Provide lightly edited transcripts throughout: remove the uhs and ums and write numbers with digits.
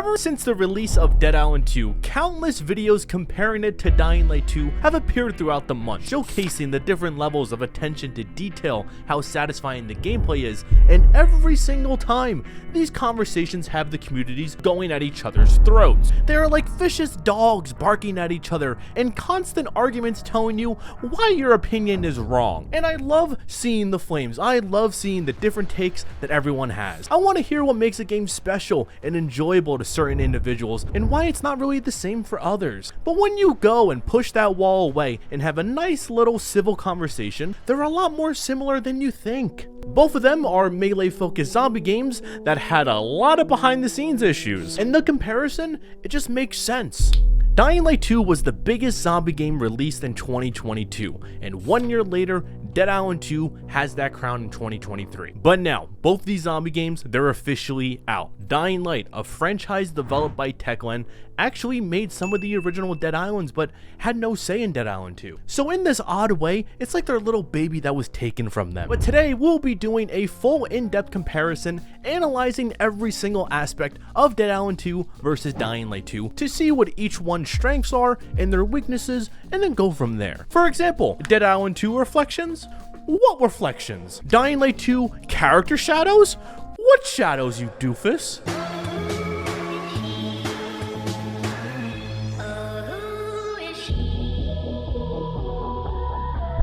Ever since the release of Dead Island 2, countless videos comparing it to Dying Light 2 have appeared throughout the month, showcasing the different levels of attention to detail, how satisfying the gameplay is, and every single time, these conversations have the communities going at each other's throats. They are like vicious dogs barking at each other, and constant arguments telling you why your opinion is wrong. And I love seeing the flames. I love seeing the different takes that everyone has. I want to hear what makes a game special and enjoyable to certain individuals and why it's not really the same for others. But when you go and push that wall away and have a nice little civil conversation, they're a lot more similar than you think. Both of them are melee focused zombie games that had a lot of behind the scenes issues, and the comparison, it just makes sense. Dying Light 2 was the biggest zombie game released in 2022, and 1 year later, Dead Island 2 has that crown in 2023. But now, both these zombie games, they're officially out. Dying Light, a franchise developed by Techland, actually made some of the original Dead Islands, but had no say in Dead Island 2. So in this odd way, it's like their little baby that was taken from them. But today, we'll be doing a full in-depth comparison, analyzing every single aspect of Dead Island 2 versus Dying Light 2 to see what each one's strengths are and their weaknesses, and then go from there. For example, Dead Island 2 reflections? What reflections? Dying Light 2 character shadows? What shadows, you doofus?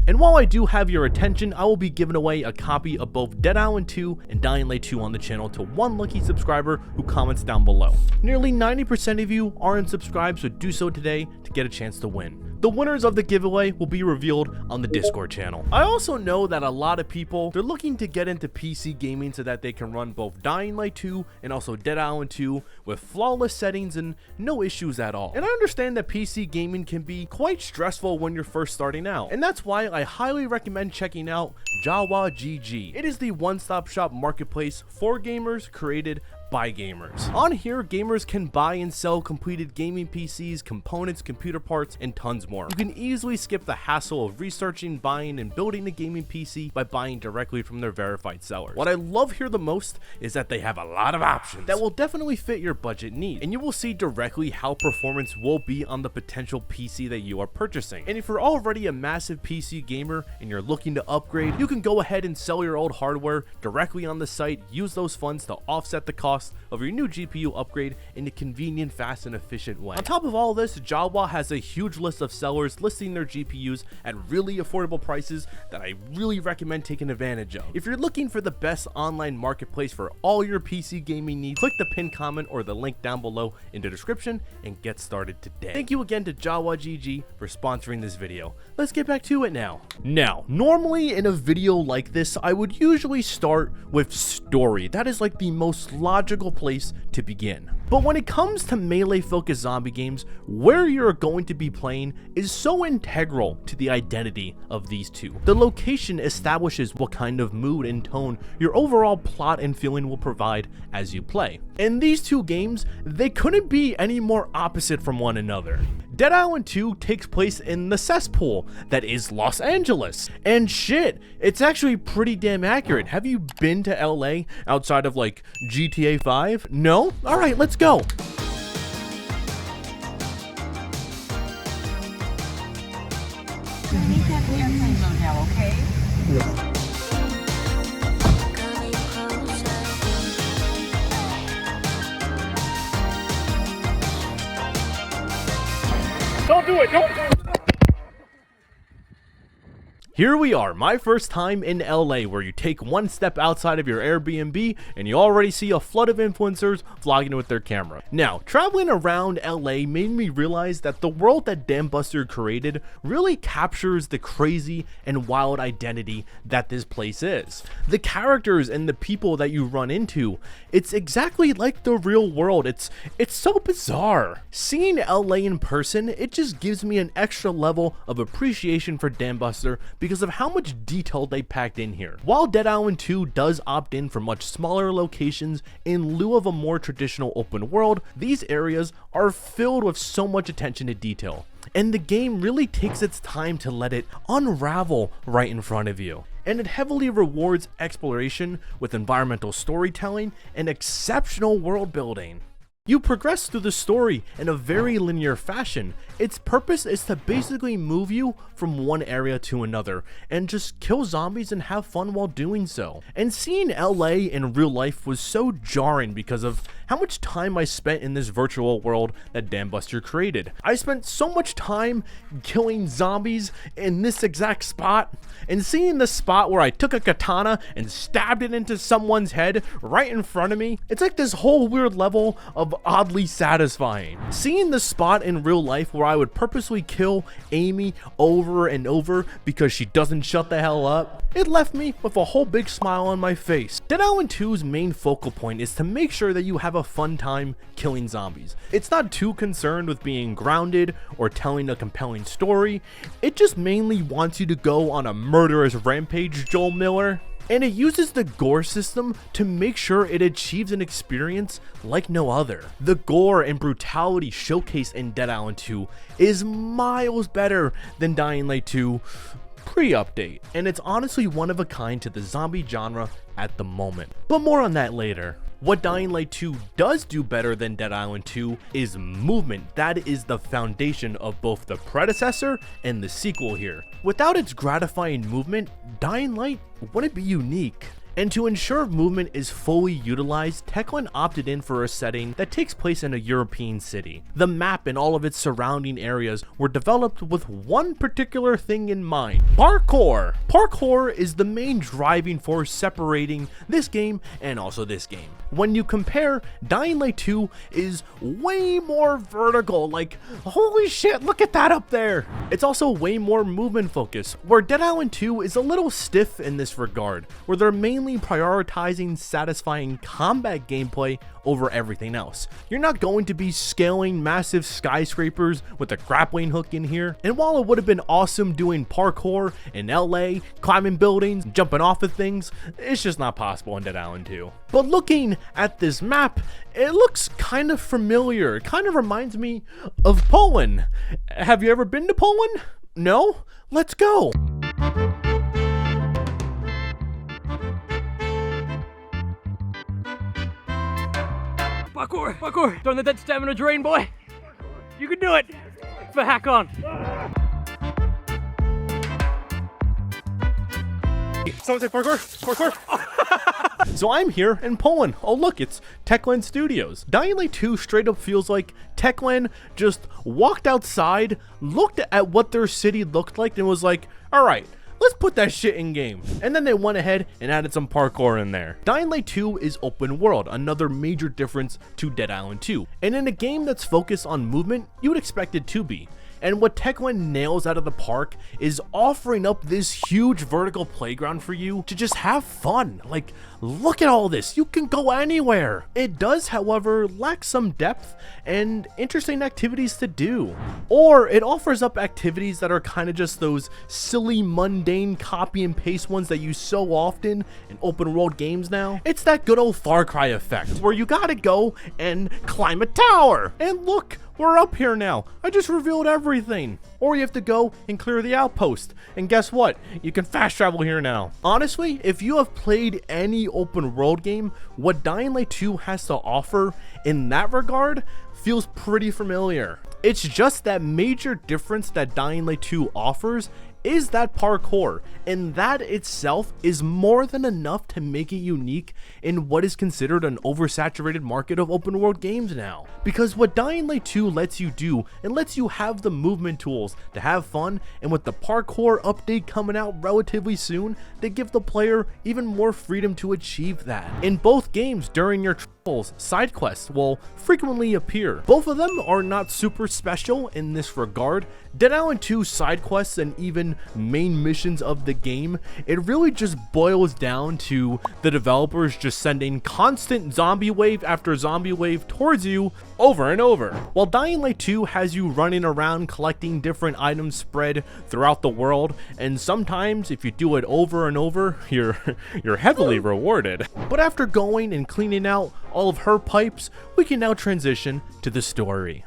And while I do have your attention, I will be giving away a copy of both Dead Island 2 and Dying Light 2 on the channel to one lucky subscriber who comments down below. Nearly 90% of you aren't subscribed, so do so today to get a chance to win. The winners of the giveaway will be revealed on the Discord channel. I also know that a lot of people, they're looking to get into PC gaming so that they can run both Dying Light 2 and also Dead Island 2 with flawless settings and no issues at all. And I understand that PC gaming can be quite stressful when you're first starting out. And that's why I highly recommend checking out Jawa GG. It is the one-stop shop marketplace for gamers created by gamers. On here, gamers can buy and sell completed gaming PCs, components, computer parts, and tons more. You can easily skip the hassle of researching, buying, and building a gaming PC by buying directly from their verified sellers. What I love here the most is that they have a lot of options that will definitely fit your budget needs, and you will see directly how performance will be on the potential PC that you are purchasing. And if you're already a massive PC gamer and you're looking to upgrade, you can go ahead and sell your old hardware directly on the site, use those funds to offset the cost of your new GPU upgrade in a convenient, fast, and efficient way. On top of all this, Jawa has a huge list of sellers listing their GPUs at really affordable prices that I really recommend taking advantage of. If you're looking for the best online marketplace for all your PC gaming needs, click the pinned comment or the link down below in the description and get started today. Thank you again to Jawa GG for sponsoring this video. Let's get back to it now. Now, normally in a video like this, I would usually start with story. That is like the most logical place to begin. But when it comes to melee focused zombie games, where you're going to be playing is so integral to the identity of these two. The location establishes what kind of mood and tone your overall plot and feeling will provide as you play. And these two games, they couldn't be any more opposite from one another. Dead Island 2 takes place in the cesspool that is Los Angeles. And shit, it's actually pretty damn accurate. Have you been to LA outside of like GTA 5? No? Alright, let's go. Make that airplane mode now, okay? Yeah. Don't do it! Don't! Here we are, my first time in LA, where you take one step outside of your Airbnb and you already see a flood of influencers vlogging with their camera. Now, traveling around LA made me realize that the world that Dambuster created really captures the crazy and wild identity that this place is. The characters and the people that you run into, it's exactly like the real world. It's so bizarre. Seeing LA in person, it just gives me an extra level of appreciation for Dambuster because of how much detail they packed in here. While Dead Island 2 does opt in for much smaller locations in lieu of a more traditional open world, these areas are filled with so much attention to detail. And the game really takes its time to let it unravel right in front of you. And it heavily rewards exploration with environmental storytelling and exceptional world building. You progress through the story in a very linear fashion. Its purpose is to basically move you from one area to another and just kill zombies and have fun while doing so. And seeing LA in real life was so jarring because of how much time I spent in this virtual world that Dambuster created. I spent so much time killing zombies in this exact spot, and seeing the spot where I took a katana and stabbed it into someone's head right in front of me, it's like this whole weird level of oddly satisfying. Seeing the spot in real life where I would purposely kill Amy over and over because she doesn't shut the hell up, it left me with a whole big smile on my face. Dead Island 2's main focal point is to make sure that you have a fun time killing zombies. It's not too concerned with being grounded or telling a compelling story. It just mainly wants you to go on a murderous rampage, Joel Miller. And it uses the gore system to make sure it achieves an experience like no other. The gore and brutality showcased in Dead Island 2 is miles better than Dying Light 2 pre-update, and it's honestly one of a kind to the zombie genre at the moment. But more on that later. What Dying Light 2 does do better than Dead Island 2 is movement. That is the foundation of both the predecessor and the sequel here. Without its gratifying movement, Dying Light wouldn't be unique. And to ensure movement is fully utilized, Techland opted in for a setting that takes place in a European city. The map and all of its surrounding areas were developed with one particular thing in mind: parkour. Parkour is the main driving force separating this game and also this game. When you compare, Dying Light 2 is way more vertical, like holy shit, look at that up there. It's also way more movement focused, where Dead Island 2 is a little stiff in this regard, where they're mainly prioritizing satisfying combat gameplay over everything else. You're not going to be scaling massive skyscrapers with a grappling hook in here, and while it would have been awesome doing parkour in LA, climbing buildings, jumping off of things, it's just not possible in Dead Island 2. But looking at this map, it looks kind of familiar. It kind of reminds me of Poland. Have you ever been to Poland? No? Let's go. Parkour, parkour, turn the dead stamina drain, boy. You can do it. For hack on. Someone say parkour, parkour. So I'm here in Poland. Oh look, it's Techland Studios. Dying Light 2 straight up feels like Techland just walked outside, looked at what their city looked like, and was like, all right, let's put that shit in game. And then they went ahead and added some parkour in there. Dying Light 2 is open world, another major difference to Dead Island 2. And in a game that's focused on movement, you would expect it to be. And what Techland nails out of the park is offering up this huge vertical playground for you to just have fun. Like, look at all this, you can go anywhere. It does, however, lack some depth and interesting activities to do. Or it offers up activities that are kind of just those silly, mundane copy and paste ones that you so often in open world games now. It's that good old Far Cry effect, where you gotta go and climb a tower. And look, we're up here now. I just revealed everything. Or you have to go and clear the outpost. And guess what? You can fast travel here now. Honestly, if you have played any open world game, what Dying Light 2 has to offer in that regard feels pretty familiar. It's just that major difference that Dying Light 2 offers is that parkour, and that itself is more than enough to make it unique in what is considered an oversaturated market of open world games now. Because what Dying Light 2 lets you do, and lets you have the movement tools to have fun, and with the parkour update coming out relatively soon, they give the player even more freedom to achieve that. In both games, during your travels, side quests will frequently appear. Both of them are not super special in this regard. Dead Island 2 side quests and even main missions of the game, it really just boils down to the developers just sending constant zombie wave after zombie wave towards you over and over. While Dying Light 2 has you running around collecting different items spread throughout the world, and sometimes if you do it over and over, you're heavily rewarded. But after going and cleaning out all of her pipes, we can now transition to the story.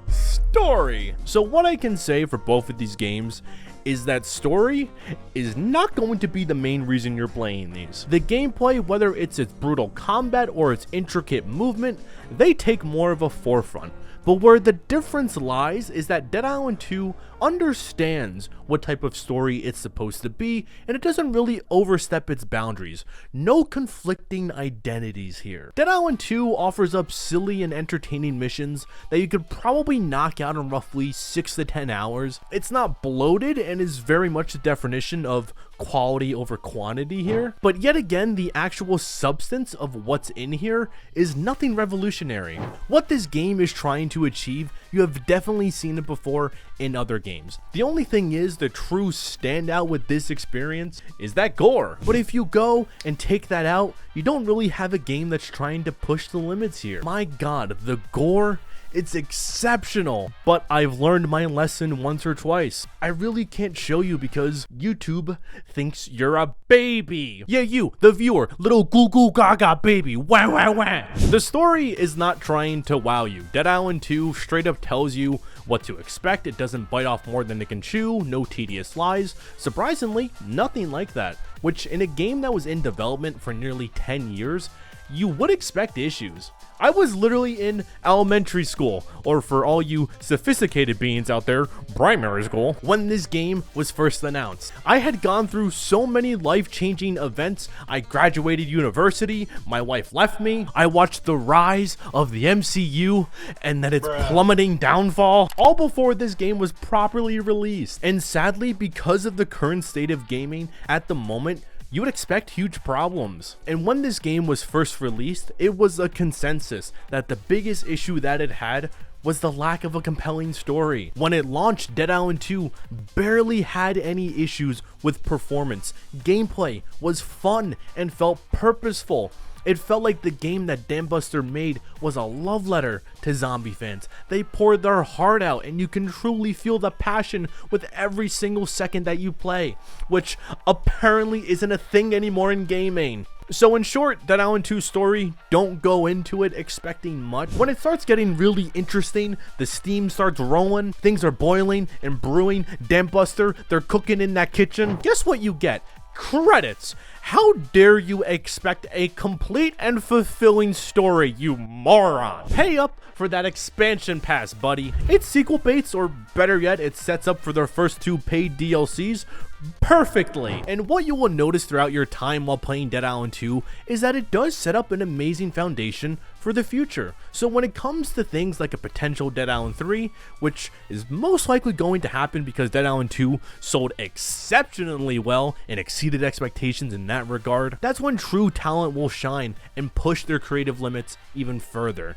Story. So what I can say for both of these games is that story is not going to be the main reason you're playing these. The gameplay, whether it's its brutal combat or its intricate movement, they take more of a forefront. But where the difference lies is that Dead Island 2 understands what type of story it's supposed to be, and it doesn't really overstep its boundaries. No conflicting identities here. Dead Island 2 offers up silly and entertaining missions that you could probably knock out in roughly 6 to 10 hours. It's not bloated and is very much the definition of quality over quantity here, but yet again, the actual substance of what's in here is nothing revolutionary. What this game is trying to achieve, you have definitely seen it before in other games. The only thing is, the true standout with this experience is that gore. But if you go and take that out, you don't really have a game that's trying to push the limits here. My god, the gore, it's exceptional, but I've learned my lesson once or twice. I really can't show you because YouTube thinks you're a baby. Yeah, you, the viewer, little goo goo gaga baby, wah wah wah. The story is not trying to wow you. Dead Island 2 straight up tells you what to expect. It doesn't bite off more than it can chew, no tedious lies. Surprisingly, nothing like that, which in a game that was in development for nearly 10 years, you would expect issues. I was literally in elementary school, or for all you sophisticated beings out there, primary school, when this game was first announced. I had gone through so many life-changing events. I graduated university, my wife left me, I watched the rise of the MCU, and then its plummeting downfall, all before this game was properly released. And sadly, because of the current state of gaming at the moment, you would expect huge problems. And when this game was first released, it was a consensus that the biggest issue that it had was the lack of a compelling story. When it launched, Dead Island 2 barely had any issues with performance. Gameplay was fun and felt purposeful. It felt like the game that Dambuster made was a love letter to zombie fans. They poured their heart out, and you can truly feel the passion with every single second that you play, which apparently isn't a thing anymore in gaming. So in short, Dead Island 2 story, don't go into it expecting much. When it starts getting really interesting, the steam starts rolling, things are boiling and brewing, Dambuster, they're cooking in that kitchen. Guess what you get? Credits. How dare you expect a complete and fulfilling story, you moron? Pay up for that expansion pass, buddy. It's sequel baits, or better yet, it sets up for their first 2 paid DLCs perfectly. And what you will notice throughout your time while playing Dead Island 2 is that it does set up an amazing foundation for the future. So when it comes to things like a potential Dead Island 3, which is most likely going to happen because Dead Island 2 sold exceptionally well and exceeded expectations in that regard, that's when true talent will shine and push their creative limits even further.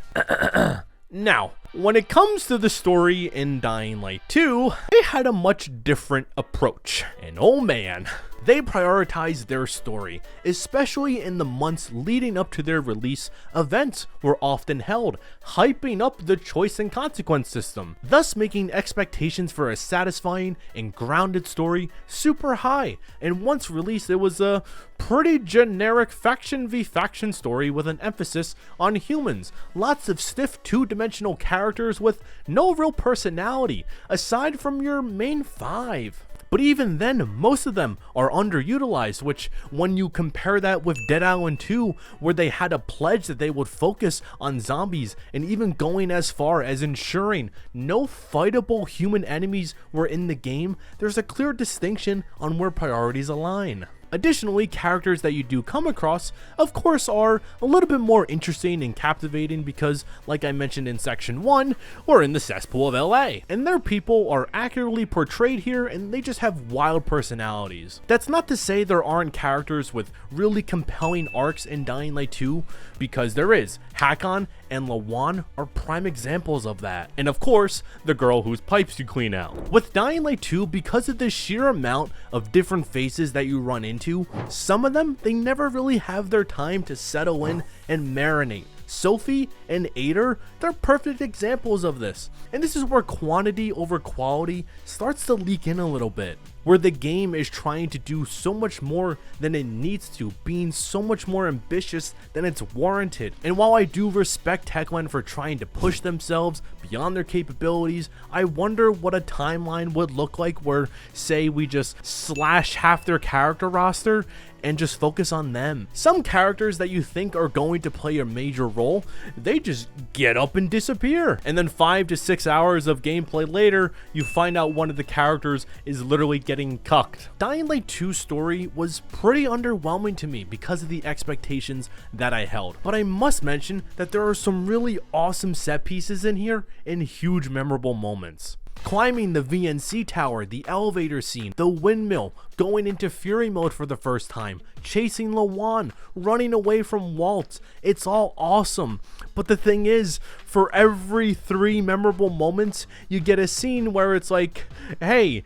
Now, when it comes to the story in Dying Light 2, they had a much different approach. And oh man, they prioritized their story, especially in the months leading up to their release. Events were often held, hyping up the choice and consequence system, thus making expectations for a satisfying and grounded story super high. And once released, it was a pretty generic faction v faction story with an emphasis on humans. Lots of stiff two-dimensional characters with no real personality, aside from your main 5. But even then, most of them are underutilized, which when you compare that with Dead Island 2, where they had a pledge that they would focus on zombies and even going as far as ensuring no fightable human enemies were in the game, there's a clear distinction on where priorities align. Additionally, characters that you do come across, of course, are a little bit more interesting and captivating because, like I mentioned in section 1, we're in the cesspool of LA, and their people are accurately portrayed here and they just have wild personalities. That's not to say there aren't characters with really compelling arcs in Dying Light 2, because there is. Hakon and Lawan are prime examples of that. And of course, the girl whose pipes you clean out. With Dying Light 2, because of the sheer amount of different faces that you run into, some of them, they never really have their time to settle in and marinate. Sophie and Ader, they're perfect examples of this. And this is where quantity over quality starts to leak in a little bit. where the game is trying to do so much more than it needs to, being so much more ambitious than it's warranted. And while I do respect Techland for trying to push themselves beyond their capabilities, I wonder what a timeline would look like where, say, we just slash half their character roster and just focus on them. Some characters that you think are going to play a major role, they just get up and disappear. And then 5 to 6 hours of gameplay later, you find out one of the characters is literally getting cucked. Dying Light 2's story was pretty underwhelming to me because of the expectations that I held. But I must mention that there are some really awesome set pieces in here and huge memorable moments. Climbing the VNC tower, the elevator scene, the windmill, going into Fury mode for the first time, chasing Lawan, running away from Waltz. It's all awesome. But the thing is, for every 3 memorable moments, you get a scene where it's like, hey,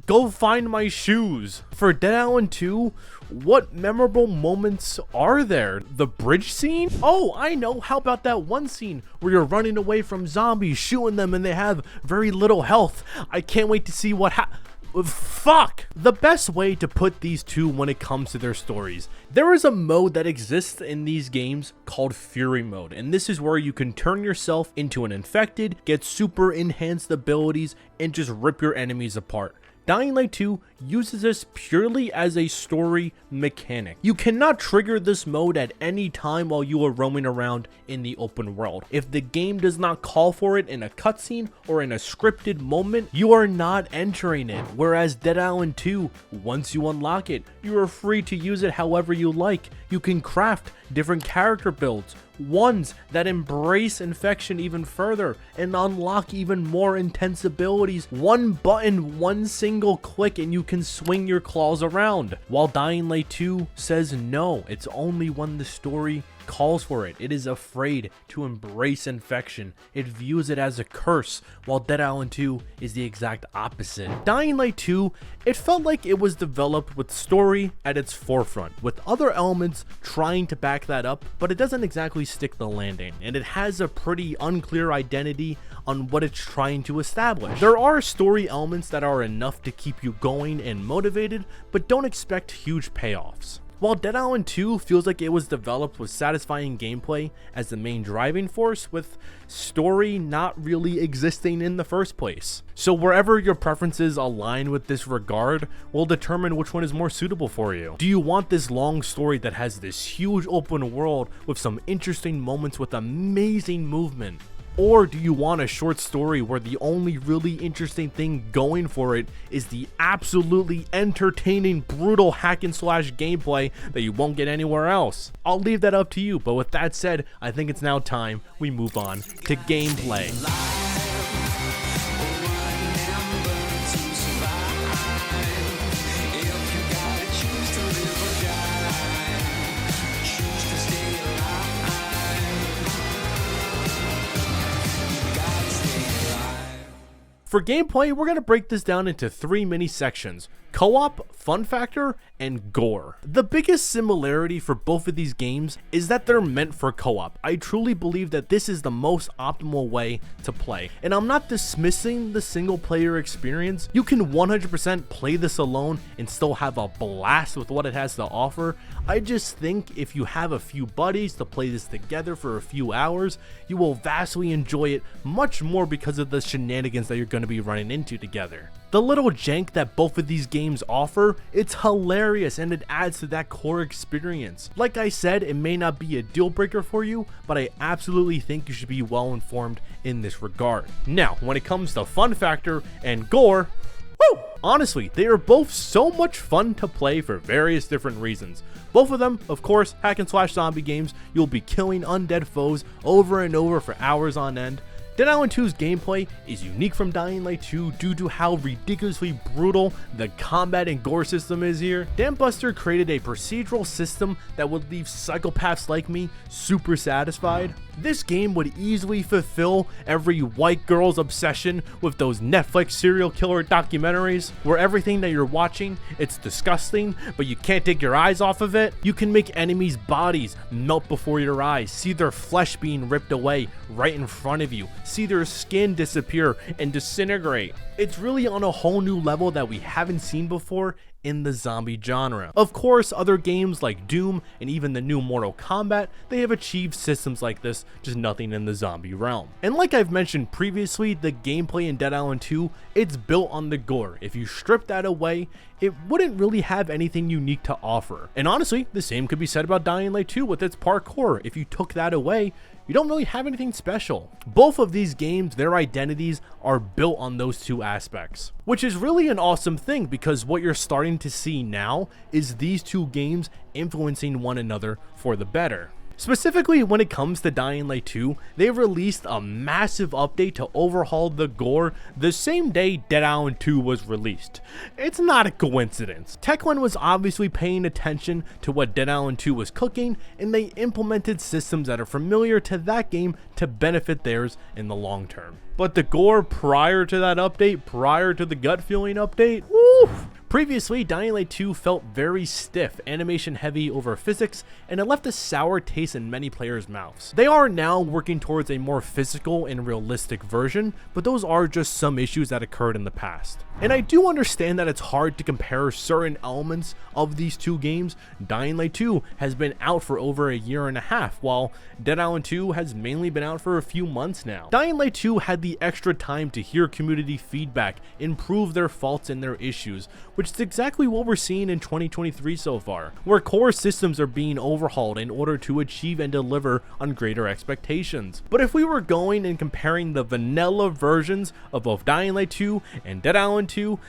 go find my shoes. For Dead Island 2, what memorable moments are there? The bridge scene? Oh, I know. How about that one scene where you're running away from zombies, shooting them, and they have very little health? I can't wait to see what fuck! The best way to put these two when it comes to their stories. There is a mode that exists in these games called Fury mode, and this is where you can turn yourself into an infected, get super enhanced abilities, and just rip your enemies apart. Dying Light 2 uses this purely as a story mechanic. You cannot trigger this mode at any time while you are roaming around in the open world. If the game does not call for it in a cutscene or in a scripted moment, you are not entering it. Whereas Dead Island 2, once you unlock it, you are free to use it however you like. You can craft different character builds, ones that embrace infection even further and unlock even more intense abilities. One button, one single click, and you can swing your claws around. While Dying Light 2 says no, it's only when the story calls for it. It is afraid to embrace infection. It views it as a curse, while Dead Island 2 is the exact opposite. Dying Light 2, it felt like it was developed with story at its forefront, with other elements trying to back that up, but it doesn't exactly stick the landing, and it has a pretty unclear identity on what it's trying to establish. There are story elements that are enough to keep you going and motivated, but don't expect huge payoffs. While Dead Island 2 feels like it was developed with satisfying gameplay as the main driving force, with story not really existing in the first place. So wherever your preferences align with this regard will determine which one is more suitable for you. Do you want this long story that has this huge open world with some interesting moments with amazing movement? Or do you want a short story where the only really interesting thing going for it is the absolutely entertaining, brutal hack and slash gameplay that you won't get anywhere else? I'll leave that up to you, but with that said, I think it's now time we move on to gameplay. For gameplay, we're going to break this down into 3 mini sections: co-op, fun factor, and gore. The biggest similarity for both of these games is that they're meant for co-op. I truly believe that this is the most optimal way to play, and I'm not dismissing the single player experience. You can 100% play this alone and still have a blast with what it has to offer. I just think if you have a few buddies to play this together for a few hours, you will vastly enjoy it much more because of the shenanigans that you're going to be running into together. The little jank that both of these games offer, it's hilarious and it adds to that core experience. Like I said, it may not be a deal breaker for you, but I absolutely think you should be well informed in this regard. Now, when it comes to fun factor and gore, woo! Honestly, they are both so much fun to play for various different reasons. Both of them, of course, hack and slash zombie games. You'll be killing undead foes over and over for hours on end. Dead Island 2's gameplay is unique from Dying Light 2 due to how ridiculously brutal the combat and gore system is here. Dambuster created a procedural system that would leave psychopaths like me super satisfied. This game would easily fulfill every white girl's obsession with those Netflix serial killer documentaries, where everything that you're watching, it's disgusting, but you can't take your eyes off of it. You can make enemies' bodies melt before your eyes, see their flesh being ripped away right in front of you, see their skin disappear and disintegrate. It's really on a whole new level that we haven't seen before in the zombie genre. Of course, other games like Doom and even the new Mortal Kombat, they have achieved systems like this, just nothing in the zombie realm. And like I've mentioned previously, the gameplay in Dead Island 2, it's built on the gore. If you strip that away, it wouldn't really have anything unique to offer. And honestly, the same could be said about Dying Light 2 with its parkour. If you took that away, you don't really have anything special. Both of these games, their identities are built on those two aspects, which is really an awesome thing, because what you're starting to see now is these two games influencing one another for the better. Specifically, when it comes to Dying Light 2, they released a massive update to overhaul the gore the same day Dead Island 2 was released. It's not a coincidence. Techland was obviously paying attention to what Dead Island 2 was cooking, and they implemented systems that are familiar to that game to benefit theirs in the long term. But the gore prior to that update, prior to the gut feeling update, woo! Previously, Dying Light 2 felt very stiff, animation heavy over physics, and it left a sour taste in many players' mouths. They are now working towards a more physical and realistic version, but those are just some issues that occurred in the past. And I do understand that it's hard to compare certain elements of these two games. Dying Light 2 has been out for over a year and a half, while Dead Island 2 has mainly been out for a few months now. Dying Light 2 had the extra time to hear community feedback, improve their faults and their issues, which is exactly what we're seeing in 2023 so far, where core systems are being overhauled in order to achieve and deliver on greater expectations. But if we were going and comparing the vanilla versions of both Dying Light 2 and Dead Island 2,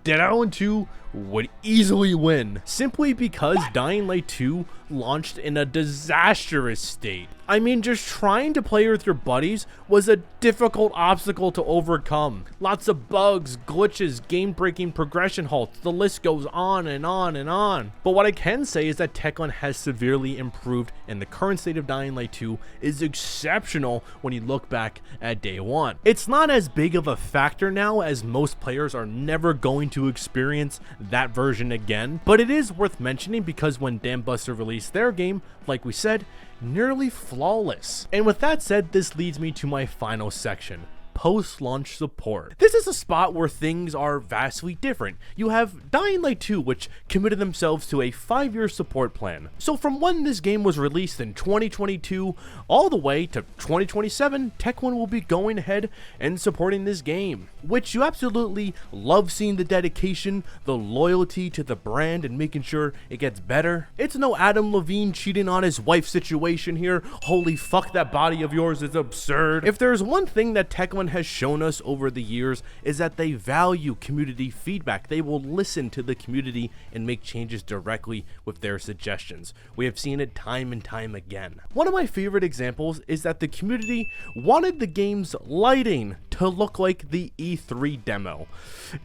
Dead Island 2 would easily win, simply because Dying Light 2 launched in a disastrous state. I mean, just trying to play with your buddies was a difficult obstacle to overcome. Lots of bugs, glitches, game-breaking progression halts, the list goes on and on and on. But what I can say is that Techland has severely improved, and the current state of Dying Light 2 is exceptional when you look back at day one. It's not as big of a factor now, as most players are never going to experience that version again, but it is worth mentioning because when Dambuster released their game, like we said, nearly flawless. And with that said, this leads me to my final section: post-launch support. This is a spot where things are vastly different. You have Dying Light 2, which committed themselves to a 5-year support plan. So from when this game was released in 2022 all the way to 2027, Techland will be going ahead and supporting this game, which you absolutely love seeing the dedication, the loyalty to the brand, and making sure it gets better. It's no Adam Levine cheating on his wife situation here. Holy fuck, that body of yours is absurd. If there's one thing that Techland has shown us over the years, is that they value community feedback. They will listen to the community and make changes directly with their suggestions. We have seen it time and time again. One of my favorite examples is that the community wanted the game's lighting to look like the E3 demo,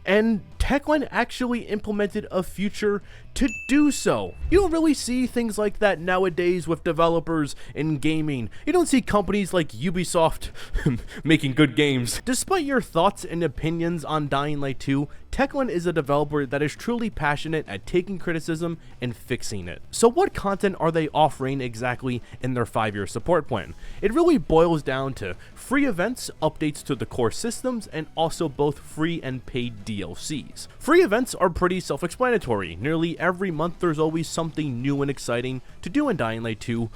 and Techland actually implemented a feature to do so. You don't really see things like that nowadays with developers in gaming. You don't see companies like Ubisoft making good games. Despite your thoughts and opinions on Dying Light 2, Techland is a developer that is truly passionate at taking criticism and fixing it. So what content are they offering exactly in their 5-year support plan? It really boils down to free events, updates to the core systems, and also both free and paid DLCs. Free events are pretty self-explanatory. Nearly every month there's always something new and exciting to do in Dying Light 2,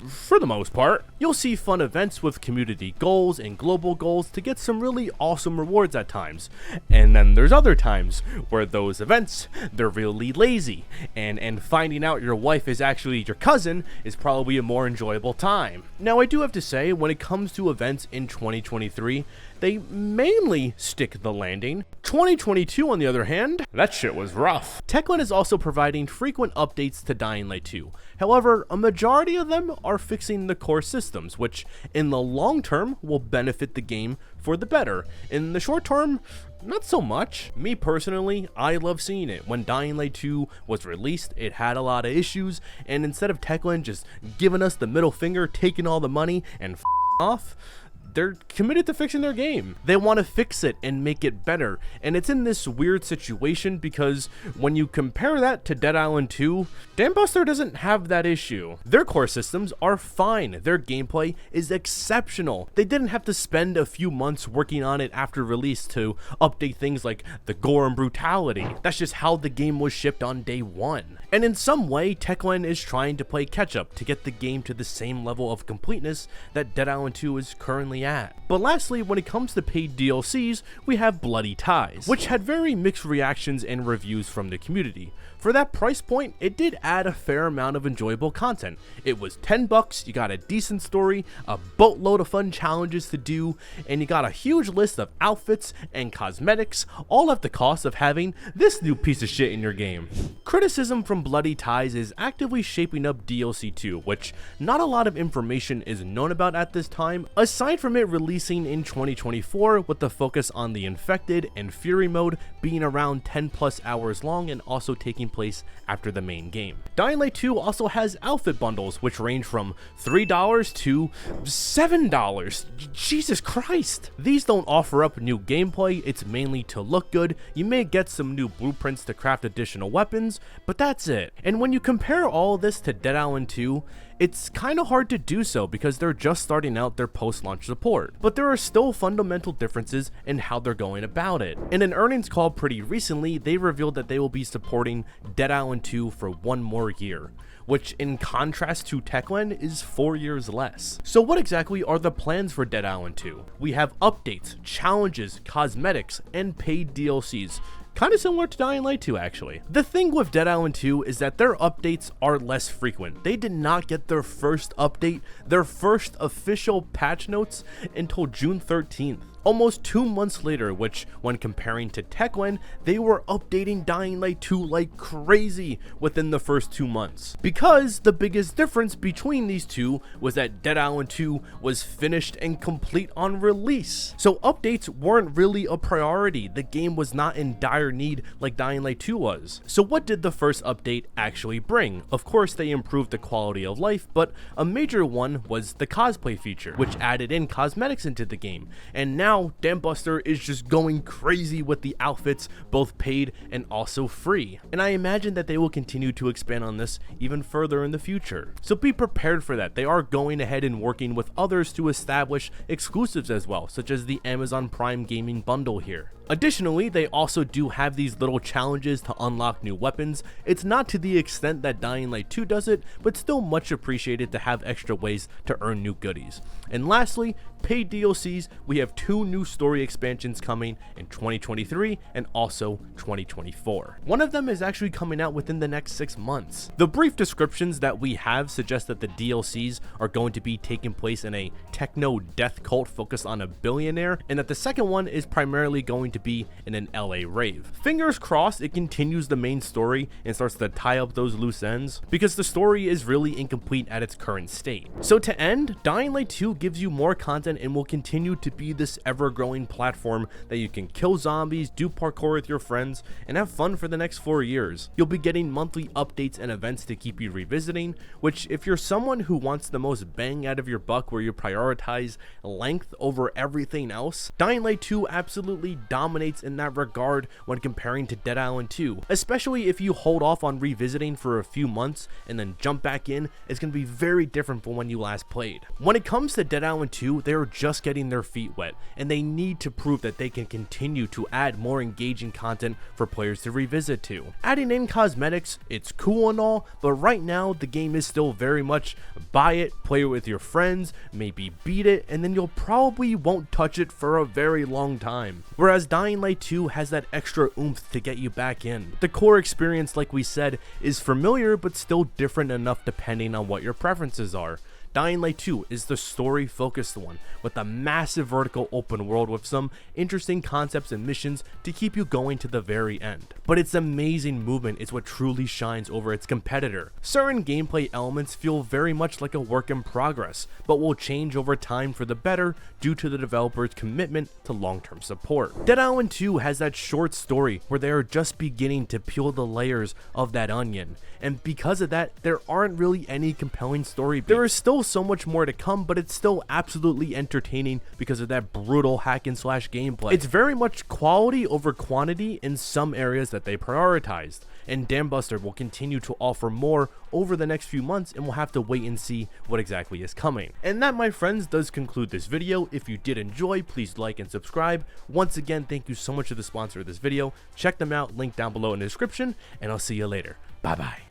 for the most part. You'll see fun events with community goals and global goals to get some really awesome rewards at times. And then there's other times where those events, they're really lazy, and finding out your wife is actually your cousin is probably a more enjoyable time. Now, I do have to say, when it comes to events in 2023, they mainly stick the landing. 2022, on the other hand, that shit was rough. Techland is also providing frequent updates to Dying Light 2. However, a majority of them are fixing the core systems, which in the long term will benefit the game for the better. In the short term, not so much. Me personally, I love seeing it. When Dying Light 2 was released, it had a lot of issues, and instead of Techland just giving us the middle finger, taking all the money, and off, they're committed to fixing their game. They want to fix it and make it better, and it's in this weird situation because when you compare that to Dead Island 2, Dambuster doesn't have that issue. Their core systems are fine, their gameplay is exceptional. They didn't have to spend a few months working on it after release to update things like the gore and brutality. That's just how the game was shipped on day one. And in some way, Techland is trying to play catch up to get the game to the same level of completeness that Dead Island 2 is currently at. But lastly, when it comes to paid DLCs, we have Bloody Ties, which had very mixed reactions and reviews from the community. For that price point, it did add a fair amount of enjoyable content. It was $10, you got a decent story, a boatload of fun challenges to do, and you got a huge list of outfits and cosmetics, all at the cost of having this new piece of shit in your game. Criticism from Bloody Ties is actively shaping up DLC 2, which not a lot of information is known about at this time, aside from it releasing in 2024 with the focus on the Infected and Fury mode being around 10 plus hours long and also taking place after the main game. Dying Light 2 also has outfit bundles which range from $3 to $7. Jesus Christ! These don't offer up new gameplay, it's mainly to look good. You may get some new blueprints to craft additional weapons, but that's it. And when you compare all this to Dead Island 2, it's kinda hard to do so because they're just starting out their post-launch support, but there are still fundamental differences in how they're going about it. In an earnings call pretty recently, they revealed that they will be supporting Dead Island 2 for 1 more year, which in contrast to Techland is 4 years less. So what exactly are the plans for Dead Island 2? We have updates, challenges, cosmetics, and paid DLCs. Kind of similar to Dying Light 2 actually. The thing with Dead Island 2 is that their updates are less frequent. They did not get their first update, their first official patch notes until June 13th. Almost 2 months later, which when comparing to Techland, they were updating Dying Light 2 like crazy within the first 2 months. Because the biggest difference between these two was that Dead Island 2 was finished and complete on release. So updates weren't really a priority. The game was not in dire need like Dying Light 2 was. So what did the first update actually bring? Of course they improved the quality of life, but a major one was the cosplay feature, which added in cosmetics into the game. And now Dambuster is just going crazy with the outfits, both paid and also free. And I imagine that they will continue to expand on this even further in the future. So be prepared for that. They are going ahead and working with others to establish exclusives as well, such as the Amazon Prime Gaming bundle here. Additionally, they also do have these little challenges to unlock new weapons. It's not to the extent that Dying Light 2 does it, but still much appreciated to have extra ways to earn new goodies. And lastly, paid DLCs, we have 2 new story expansions coming in 2023 and also 2024. One of them is actually coming out within the next 6 months. The brief descriptions that we have suggest that the DLCs are going to be taking place in a techno death cult focused on a billionaire, and that the second one is primarily going to be in an LA rave. Fingers crossed it continues the main story and starts to tie up those loose ends, because the story is really incomplete at its current state. So to end, Dying Light 2 gives you more content and will continue to be this ever-growing platform that you can kill zombies, do parkour with your friends, and have fun for the next 4 years. You'll be getting monthly updates and events to keep you revisiting, which if you're someone who wants the most bang out of your buck where you prioritize length over everything else, Dying Light 2 absolutely dominates in that regard when comparing to Dead Island 2, especially if you hold off on revisiting for a few months and then jump back in. It's going to be very different from when you last played. When it comes to Dead Island 2, they are just getting their feet wet, and they need to prove that they can continue to add more engaging content for players to revisit to. Adding in cosmetics, it's cool and all, but right now the game is still very much buy it, play it with your friends, maybe beat it, and then you'll probably won't touch it for a very long time. Whereas Dying Light 2 has that extra oomph to get you back in. The core experience, like we said, is familiar but still different enough depending on what your preferences are. Dying Light 2 is the story-focused one, with a massive vertical open world with some interesting concepts and missions to keep you going to the very end. But its amazing movement is what truly shines over its competitor. Certain gameplay elements feel very much like a work in progress, but will change over time for the better due to the developer's commitment to long-term support. Dead Island 2 has that short story where they are just beginning to peel the layers of that onion, and because of that, there aren't really any compelling story beats. There is still still so much more to come, but it's still absolutely entertaining because of that brutal hack and slash gameplay. It's very much quality over quantity in some areas that they prioritized, and Dambuster will continue to offer more over the next few months, and we'll have to wait and see what exactly is coming. And that, my friends, does conclude this video. If you did enjoy, please like and subscribe. Once again, thank you so much to the sponsor of this video. Check them out, link down below in the description, and I'll see you later. Bye bye.